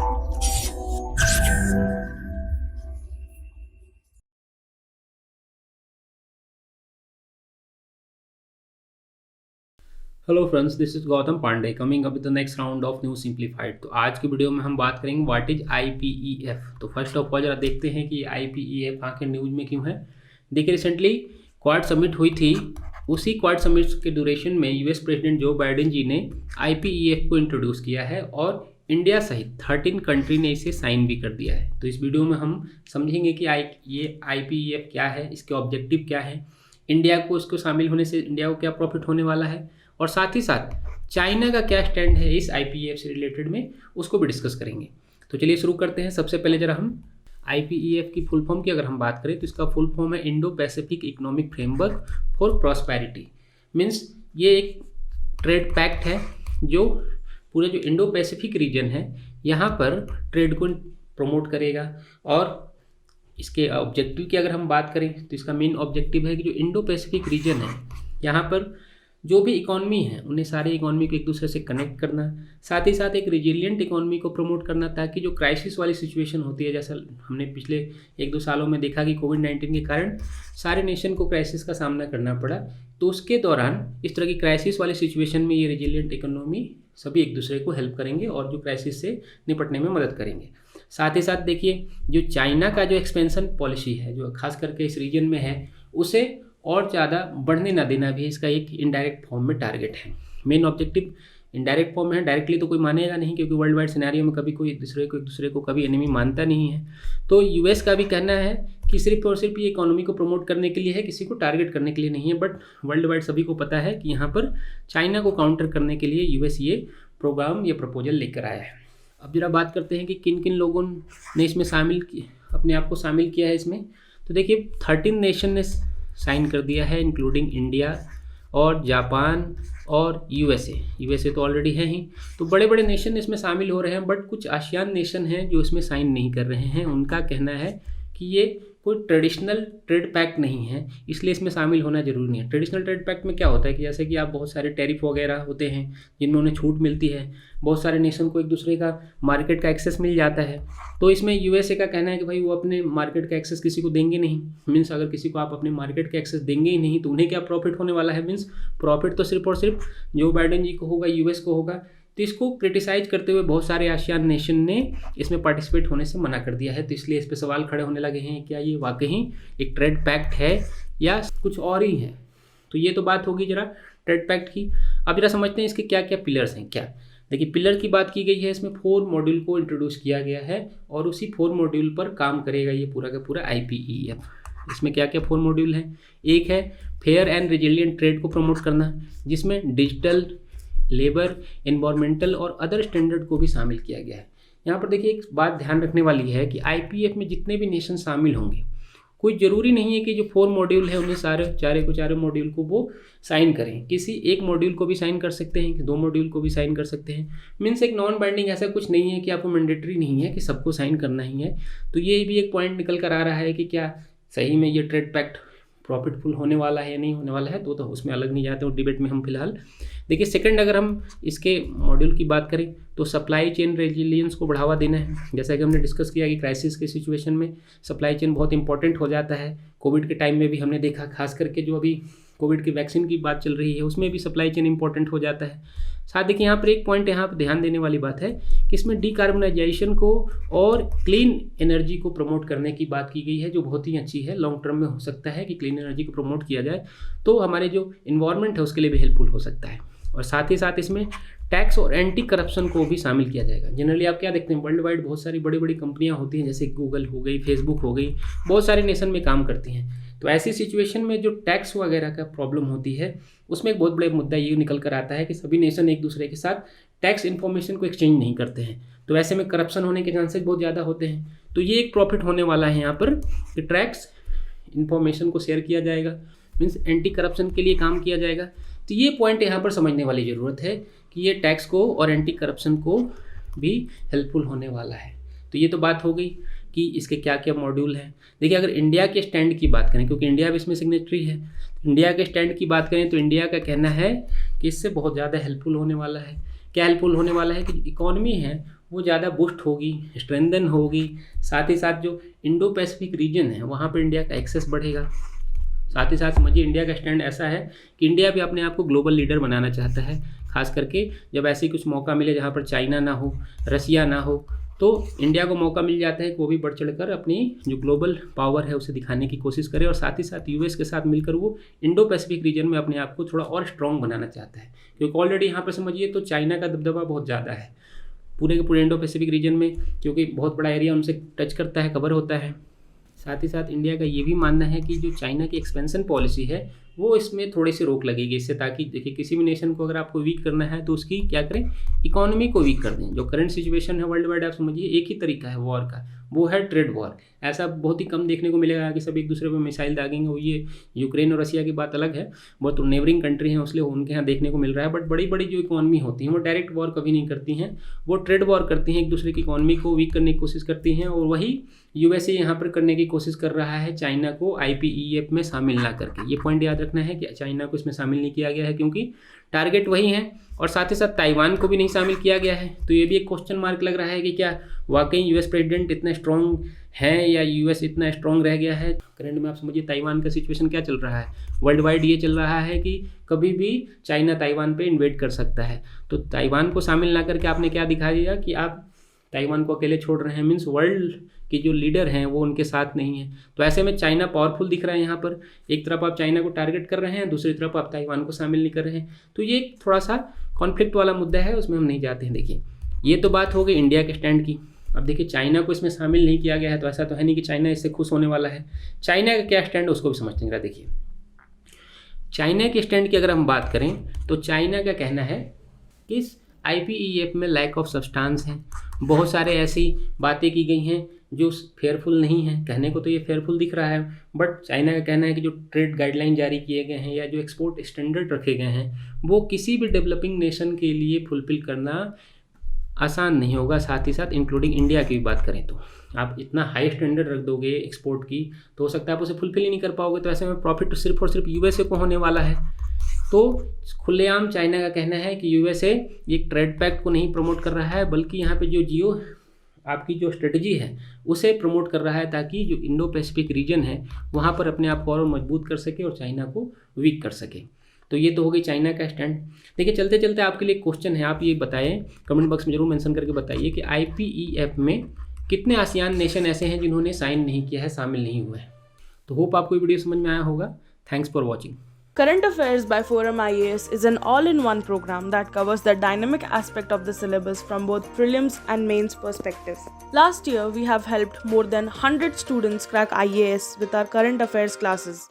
Hello friends, this is Gautam Pandey coming up with the next round of new simplified. तो आज की video में हम बात करेंगे व्हाट इज आईपीईएफ। तो फर्स्ट ऑफ ऑल जरा देखते हैं कि आईपीईएफ आखिर न्यूज़ में क्यों है। देखिए, रिसेंटली क्वाड समिट हुई थी। उसी क्वाड समिट के ड्यूरेशन में यूएस प्रेसिडेंट जो बाइडेन जी ने आईपीईएफ को इंट्रोड्यूस किया है और इंडिया सहित 13 कंट्री ने इसे साइन भी कर दिया है। तो इस वीडियो में हम समझेंगे कि ये आईपीईएफ क्या है, इसके ऑब्जेक्टिव क्या है, इंडिया को इसको शामिल होने से इंडिया को क्या प्रॉफिट होने वाला है, और साथ ही साथ चाइना का क्या स्टैंड है इस आईपीईएफ से रिलेटेड में, उसको भी डिस्कस करेंगे। तो चलिए शुरू करते हैं। सबसे पहले जरा हम आईपीईएफ की फुल फॉर्म की अगर हम बात करें तो इसका फुल फॉर्म है Indo Pacific economic framework for prosperity. Means ये एक ट्रेड पैक्ट है जो पूरे जो इंडो पैसिफिक रीजन है यहाँ पर ट्रेड को प्रमोट करेगा। और इसके ऑब्जेक्टिव की अगर हम बात करें तो इसका मेन ऑब्जेक्टिव है कि जो इंडो पैसिफिक रीजन है यहाँ पर जो भी इकॉनमी है उन्हें सारी इकॉनमी को एक दूसरे से कनेक्ट करना, साथ ही साथ एक रिजिलियंट इकॉनमी को प्रमोट करना, ताकि जो क्राइसिस वाली सिचुएशन होती है, जैसा हमने पिछले 1-2 सालों में देखा कि कोविड-19 के कारण सारे नेशन को क्राइसिस का सामना करना पड़ा, तो उसके दौरान इस तरह की क्राइसिस वाली सिचुएशन में ये रिजिलियंट इकोनॉमी सभी एक दूसरे को हेल्प करेंगे और जो क्राइसिस से निपटने में मदद करेंगे। साथ ही साथ देखिए, जो चाइना का जो एक्सपेंशन पॉलिसी है जो खास करके इस रीजन में है, उसे और ज़्यादा बढ़ने ना देना भी इसका एक इनडायरेक्ट फॉर्म में टारगेट है। मेन ऑब्जेक्टिव इनडायरेक्ट फॉर्म है, डायरेक्टली तो कोई मानेगा नहीं, क्योंकि वर्ल्ड वाइड सिनेरियो में कभी कोई एक दूसरे को कभी एनिमी मानता नहीं है। तो यूएस का भी कहना है कि सिर्फ और सिर्फ ये इकोनॉमी को प्रमोट करने के लिए है, किसी को टारगेट करने के लिए नहीं है। बट वर्ल्ड वाइड सभी को पता है कि यहाँ पर चाइना को काउंटर करने के लिए यूएस ये प्रोग्राम, ये प्रपोजल लेकर आया है। अब जरा बात करते हैं कि किन किन लोगों ने इसमें अपने आप को शामिल किया है इसमें। तो देखिए, 13 नेशन ने साइन कर दिया है, इंक्लूडिंग इंडिया और जापान और यूएसए तो ऑलरेडी है ही। तो बड़े बड़े नेशन इसमें शामिल हो रहे हैं। बट कुछ आसियान नेशन हैं जो इसमें साइन नहीं कर रहे हैं। उनका कहना है कि ये कोई ट्रेडिशनल ट्रेड पैक्ट नहीं है, इसलिए इसमें शामिल होना जरूरी नहीं है। ट्रेडिशनल ट्रेड पैक्ट में क्या होता है कि जैसे कि आप बहुत सारे टैरिफ वगैरह होते हैं जिनमें उन्हें छूट मिलती है, बहुत सारे नेशन को एक दूसरे का मार्केट का एक्सेस मिल जाता है। तो इसमें यूएसए का कहना है कि भाई वो अपने मार्केट का एक्सेस किसी को देंगे नहीं। मीन्स अगर किसी को आप अपने मार्केट का एक्सेस देंगे ही नहीं तो उन्हें क्या प्रॉफिट होने वाला है। मीन्स प्रॉफिट तो सिर्फ और सिर्फ जो बाइडेन जी को होगा, यूएस को होगा। तो इसको क्रिटिसाइज करते हुए बहुत सारे आसियान नेशन ने इसमें पार्टिसिपेट होने से मना कर दिया है। तो इसलिए इस पर सवाल खड़े होने लगे हैं, क्या ये वाकई एक ट्रेड पैक्ट है या कुछ और ही है। तो ये तो बात होगी जरा ट्रेड पैक्ट की। अब जरा समझते हैं इसके क्या क्या पिलर्स हैं। क्या देखिए, पिलर की बात की गई है, इसमें 4 मॉड्यूल को इंट्रोड्यूस किया गया है और उसी 4 मॉड्यूल पर काम करेगा ये पूरा का पूरा आईपीईएफ। इसमें क्या क्या 4 मॉड्यूल हैं। एक है फेयर एंड रेजिलिएंट ट्रेड को प्रमोट करना, जिसमें डिजिटल, लेबर, एनवायरमेंटल और अदर स्टैंडर्ड को भी शामिल किया गया है। यहाँ पर देखिए, एक बात ध्यान रखने वाली है कि आईपीएफ में जितने भी नेशन शामिल होंगे, कोई ज़रूरी नहीं है कि जो 4 मॉड्यूल है उन्हें चारे मॉड्यूल को वो साइन करें। किसी एक मॉड्यूल को भी साइन कर सकते हैं, कि 2 मॉड्यूल को भी साइन कर सकते हैं। मीन्स एक नॉन बाइंडिंग ऐसा कुछ नहीं है कि आपको मैंडेटरी नहीं है कि सबको साइन करना ही है। तो ये भी एक पॉइंट निकल कर आ रहा है कि क्या सही में ये ट्रेड पैक्ट प्रॉफिटफुल होने वाला है या नहीं होने वाला है। तो उसमें अलग नहीं जाते, और डिबेट में हम फिलहाल देखिए। सेकंड, अगर हम इसके मॉड्यूल की बात करें तो सप्लाई चेन रेजिलियंस को बढ़ावा देना है। जैसा कि हमने डिस्कस किया कि क्राइसिस के सिचुएशन में सप्लाई चेन बहुत इंपॉर्टेंट हो जाता है। कोविड के टाइम में भी हमने देखा, खास करके जो अभी कोविड की वैक्सीन की बात चल रही है उसमें भी सप्लाई चेन इंपॉर्टेंट हो जाता है। साथ देखिए, यहाँ पर एक पॉइंट यहाँ पर ध्यान देने वाली बात है कि इसमें डिकार्बनाइजेशन को और क्लीन एनर्जी को प्रमोट करने की बात की गई है, जो बहुत ही अच्छी है। लॉन्ग टर्म में हो सकता है कि क्लीन एनर्जी को प्रमोट किया जाए तो हमारे जो इन्वायरमेंट है उसके लिए भी हेल्पफुल हो सकता है। और साथ ही साथ इसमें टैक्स और एंटी करप्शन को भी शामिल किया जाएगा। जनरली आप क्या देखते हैं, वर्ल्ड वाइड बहुत सारी बड़ी बड़ी कंपनियां होती हैं, जैसे गूगल हो गई, फेसबुक हो गई, बहुत सारे नेशन में काम करती हैं। तो ऐसी सिचुएशन में जो टैक्स वगैरह का प्रॉब्लम होती है उसमें एक बहुत बड़ा मुद्दा ये निकल कर आता है कि सभी नेशन एक दूसरे के साथ टैक्स इन्फॉर्मेशन को एक्सचेंज नहीं करते हैं। तो ऐसे में करप्शन होने के चांसेस बहुत ज़्यादा होते हैं। तो ये एक प्रॉफिट होने वाला है यहाँ पर कि टैक्स इन्फॉर्मेशन को शेयर किया जाएगा, मीन्स एंटी करप्शन के लिए काम किया जाएगा। तो ये पॉइंट यहाँ पर समझने वाली ज़रूरत है कि ये टैक्स को और एंटी करप्शन को भी हेल्पफुल होने वाला है। तो ये तो बात हो गई कि इसके क्या क्या मॉड्यूल हैं। देखिए, अगर इंडिया के स्टैंड की बात करें, क्योंकि इंडिया भी इसमें सिग्नेटरी है, इंडिया के स्टैंड की बात करें तो इंडिया का कहना है कि इससे बहुत ज़्यादा हेल्पफुल होने वाला है। क्या हेल्पफुल होने वाला है कि इकॉनमी है वो ज़्यादा बूस्ट होगी, स्ट्रेंथन होगी। साथ ही साथ जो इंडो पैसिफिक रीजन है वहाँ पर इंडिया का एक्सेस बढ़ेगा। साथ ही साथ समझिए इंडिया का स्टैंड ऐसा है कि इंडिया भी अपने आप को ग्लोबल लीडर बनाना चाहता है, खास करके जब ऐसे कुछ मौका मिले जहाँ पर चाइना ना हो, रसिया ना हो, तो इंडिया को मौका मिल जाता है कि वो भी बढ़ चढ़कर अपनी जो ग्लोबल पावर है उसे दिखाने की कोशिश करे, और साथ ही साथ यूएस के साथ मिलकर वो इंडो पैसिफिक रीजन में अपने आप को थोड़ा और स्ट्रॉन्ग बनाना चाहता है। क्योंकि ऑलरेडी यहाँ पर समझिए तो चाइना का दबदबा बहुत ज़्यादा है पूरे के पूरे इंडो पैसिफिक रीजन में, क्योंकि बहुत बड़ा एरिया उनसे टच करता है, कवर होता है। साथ ही साथ इंडिया का ये भी मानना है कि जो चाइना की एक्सपेंशन पॉलिसी है वो इसमें थोड़ी सी रोक लगेगी इससे, ताकि देखिए किसी भी नेशन को अगर आपको वीक करना है तो उसकी क्या करें, इकोनॉमी को वीक कर दें। जो करंट सिचुएशन है वर्ल्ड वाइड आप समझिए एक ही तरीका है वॉर का, वो है ट्रेड वॉर। ऐसा बहुत ही कम देखने को मिलेगा कि सब एक दूसरे पर मिसाइल दागेंगे। वो ये यूक्रेन और रसिया की बात अलग है, बहुत तो नेबरिंग कंट्री हैं इसलिए उनके यहाँ देखने को मिल रहा है। बट बड़ी बड़ी जो इकॉनमी होती हैं वो डायरेक्ट वॉर कभी नहीं करती हैं, वो ट्रेड वॉर करती हैं, एक दूसरे की इकॉनमी को वीक करने की कोशिश करती हैं। और वही यूएसए यहाँ पर करने की कोशिश कर रहा है चाइना को IPEF में शामिल ना करके। ये पॉइंट याद रखना है कि चाइना को इसमें शामिल नहीं किया गया है क्योंकि टारगेट वही है, और साथ ही साथ ताइवान को भी नहीं शामिल किया गया है। तो ये भी एक क्वेश्चन मार्क लग रहा है कि क्या वाकई यूएस प्रेसिडेंट इतना स्ट्रॉन्ग है या यूएस इतना स्ट्रॉन्ग रह गया है। करंट में आप समझिए ताइवान का सिचुएशन क्या चल रहा है, वर्ल्ड वाइड ये चल रहा है कि कभी भी चाइना ताइवान पे इन्वेड कर सकता है। तो ताइवान को शामिल ना करके आपने क्या दिखा दिया कि आप ताइवान को अकेले छोड़ रहे हैं, मीन्स वर्ल्ड के जो लीडर हैं वो उनके साथ नहीं है। तो ऐसे में चाइना पावरफुल दिख रहा है यहाँ पर, एक तरफ आप चाइना को टारगेट कर रहे हैं, दूसरी तरफ आप ताइवान को शामिल नहीं कर रहे हैं। तो ये थोड़ा सा कॉन्फ्लिक्ट वाला मुद्दा है, उसमें हम नहीं जाते हैं। देखिए ये तो बात हो गई इंडिया के स्टैंड की। अब देखिए चाइना को इसमें शामिल नहीं किया गया है तो ऐसा तो है नहीं कि चाइना इससे खुश होने वाला है। चाइना का क्या स्टैंड है उसको भी समझते हैं। देखिए चाइना के स्टैंड की अगर हम बात करें तो चाइना का कहना है कि इस IPEF में लैक ऑफ सब्सटेंस है। बहुत सारे ऐसी बातें की गई हैं जो फेयरफुल नहीं है, कहने को तो ये फेयरफुल दिख रहा है, बट चाइना का कहना है कि जो ट्रेड गाइडलाइन जारी किए गए हैं या जो एक्सपोर्ट स्टैंडर्ड रखे गए हैं वो किसी भी डेवलपिंग नेशन के लिए फुलफिल करना आसान नहीं होगा। साथ ही साथ इंक्लूडिंग इंडिया की भी बात करें तो आप इतना हाई स्टैंडर्ड रख दोगे एक्सपोर्ट की तो हो सकता है आप उसे फुलफिल ही नहीं कर पाओगे। तो ऐसे में प्रॉफिट सिर्फ और सिर्फ यूएसए को होने वाला है। तो खुलेआम चाइना का कहना है कि यूएसए एक ट्रेड पैक्ट को नहीं प्रमोट कर रहा है, बल्कि यहाँ पे जो जियो आपकी जो स्ट्रेटजी है उसे प्रमोट कर रहा है, ताकि जो इंडो पैसिफिक रीजन है वहाँ पर अपने आप को और मजबूत कर सके और चाइना को वीक कर सके। तो ये तो हो गई चाइना का स्टैंड। देखिए चलते चलते आपके लिए क्वेश्चन है, आप ये बताएं कमेंट बॉक्स में जरूर मेंशन करके बताइए कि IPEF में कितने आसियान नेशन ऐसे हैं जिन्होंने साइन नहीं किया है, शामिल नहीं हुए हैं। तो होप आपको ये वीडियो समझ में आया होगा। Thanks for watching. Current Affairs by Forum IAS is an all-in-one program that covers the dynamic aspect of the syllabus from both prelims and mains perspective. Last year, we have helped more than 100 students crack IAS with our current affairs classes.